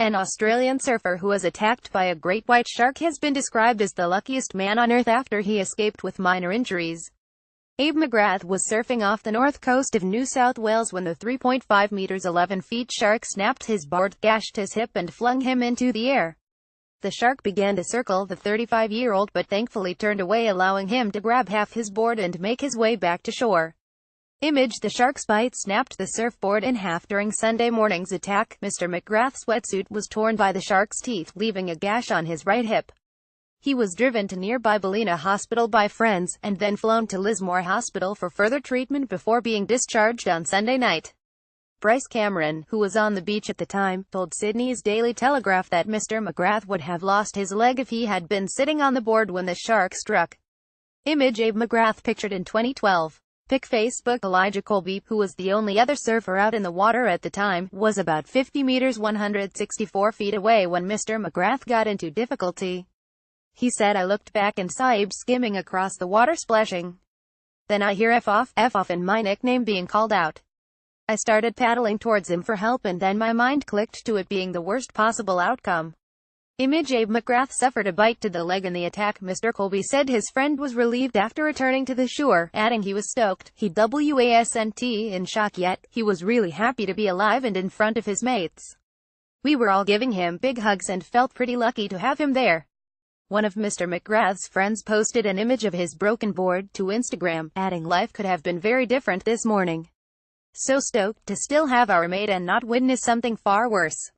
An Australian surfer who was attacked by a great white shark has been described as the luckiest man on earth after he escaped with minor injuries. Abe McGrath was surfing off the north coast of New South Wales when the 3.5 meters 11 feet shark snapped his board, gashed his hip and flung him into the air. The shark began to circle the 35-year-old but thankfully turned away, allowing him to grab half his board and make his way back to shore. Image: the shark's bite snapped the surfboard in half during Sunday morning's attack. Mr. McGrath's wetsuit was torn by the shark's teeth, leaving a gash on his right hip. He was driven to nearby Ballina Hospital by friends, and then flown to Lismore Hospital for further treatment before being discharged on Sunday night. Bryce Cameron, who was on the beach at the time, told Sydney's Daily Telegraph that Mr. McGrath would have lost his leg if he had been sitting on the board when the shark struck. Image: Abe McGrath pictured in 2012. Pic Facebook: Elijah Colby, who was the only other surfer out in the water at the time, was about 50 meters 164 feet away when Mr. McGrath got into difficulty. He said, "I looked back and saw Abe skimming across the water splashing. Then I hear F off, and my nickname being called out. I started paddling towards him for help and then my mind clicked to it being the worst possible outcome." Image: Abe McGrath suffered a bite to the leg in the attack. Mr. Colby said his friend was relieved after returning to the shore, adding he was stoked. He wasn't in shock yet. He was really happy to be alive and in front of his mates. "We were all giving him big hugs and felt pretty lucky to have him there." One of Mr. McGrath's friends posted an image of his broken board to Instagram, adding, "Life could have been very different this morning. So stoked to still have our mate and not witness something far worse."